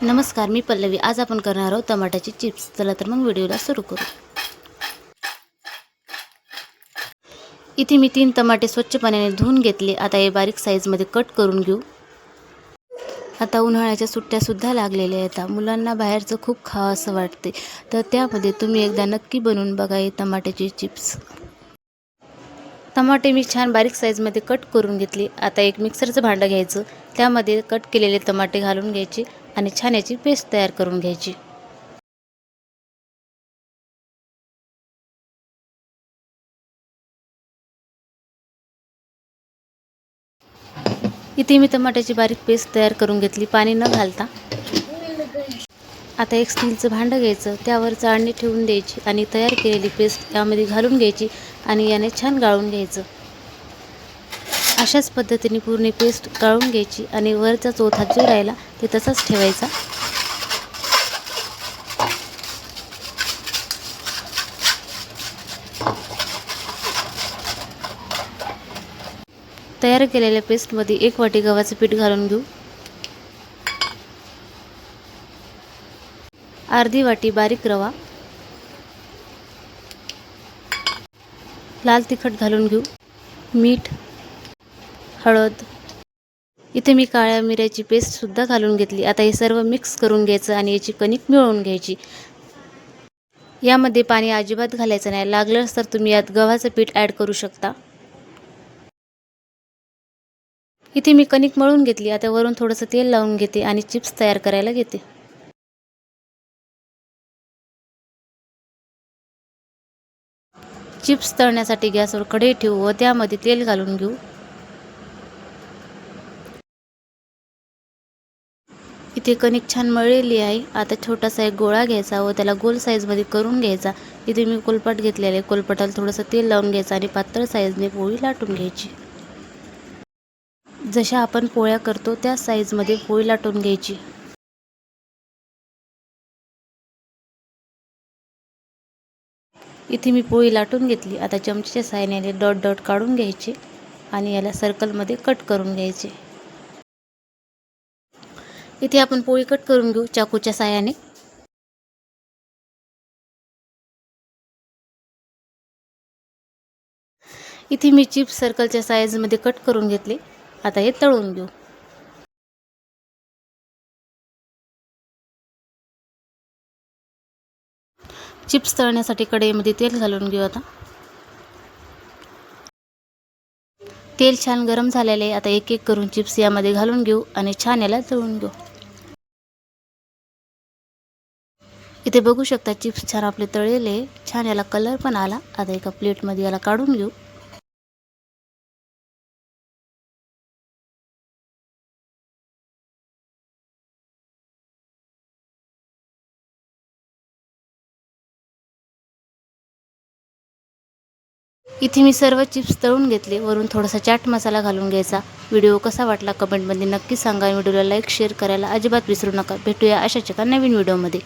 नमस्कार, मी पल्लवी. आज आपण करणार आहोत टमाट्याची चिप्स. चला तर मग व्हिडिओला सुरू करू. इथे मी 3 टमाटे स्वच्छ पाण्याने धुवून घेतले. आता हे बारीक साईजमध्ये कट करून घेऊ. आता उन्हाळ्याच्या सुट्ट्यासुद्धा लागलेल्या आहेत. मुलांना बाहेरचं खूप खावं असं वाटते, तर त्यामध्ये तुम्ही एकदा नक्की बनवून बघा हे टमाट्याची चिप्स. टमाटे मी छान बारीक साईजमध्ये कट करून घेतले. आता एक मिक्सरचं भांडं घ्यायचं, त्यामध्ये कट केलेले टमाटे घालून घ्यायचे आणि छान याची पेस्ट तयार करून घ्यायची. इथे मी टमाट्याची बारीक पेस्ट तयार करून घेतली, पाणी न घालता. आता एक स्टीलचं भांडं घ्यायचं, त्यावर चाळणी ठेवून द्यायची आणि तयार केलेली पेस्ट यामध्ये घालून घ्यायची आणि याने छान गाळून घ्यायचं. अशाच पद्धतीने पूर्ण पेस्ट गाळून घ्यायची आणि वरचा चौथा जो राहिला ते तसाच ठेवायचा. तयार केलेल्या पेस्टमध्ये 1 वाटी गव्हाचं पीठ घालून घेऊ. अर्धी वाटी बारीक रवा, लाल तिखट घालून घेऊ, मीठ, हळद. इथे मी काळ्या मिऱ्याची पेस्टसुद्धा घालून घेतली. आता हे सर्व मिक्स करून घ्यायचं आणि याची कणिक मिळवून घ्यायची. यामध्ये पाणी अजिबात घालायचं नाही. लागलंच तर तुम्ही यात गव्हाचं पीठ ॲड करू शकता. इथे मी कणिक मळून घेतली. आता वरून थोडंसं तेल लावून घेते आणि चिप्स तयार करायला घेते. चिप्स तळण्यासाठी गॅसवर कढई ठेवू व त्यामध्ये तेल घालून घेऊ. इथे कणिक छान मळलेली आहे. आता छोटासा एक गोळा घ्यायचा व त्याला गोल साईजमध्ये करून घ्यायचा. इथे मी कोलपाट घेतलेले, कोलपाटाला थोडंसं तेल लावून घ्यायचं आणि पातळ साईजने पोळी लाटून घ्यायची. जशा आपण पोळ्या करतो त्या साईजमध्ये पोळी लाटून घ्यायची. इथे मी पोळी लाटून घेतली. आता चमच्याच्या साहाय्याने डॉट डॉट काढून घ्यायचे आणि याला सर्कलमध्ये कट करून घ्यायचे. इथे आपण पोळी कट करून घेऊ चाकूच्या साहाय्याने. इथे मी चिप्स सर्कलच्या साईजमध्ये कट करून घेतले. आता हे तळून घेऊ. चिप्स तळण्यासाठी कढईमध्ये तेल घालून घेऊ. आता तेल छान गरम झालेले आहे. आता एक एक करून चिप्स यामध्ये घालून घेऊ आणि छान याला तळून घेऊ. इथे बघू शकता चिप्स छान आपले तळलेले, छान याला कलर पण आला. आता एका प्लेटमध्ये याला काढून घेऊ. इथे मी सर्व चिप्स तळून घेतले. वरून थोडासा चाट मसाला घालून घ्यायचा. व्हिडिओ कसा वाटला कमेंटमध्ये नक्की सांगा. व्हिडिओला लाईक शेअर करायला अजिबात विसरू नका. भेटूया अशाच एका नवीन व्हिडिओमध्ये.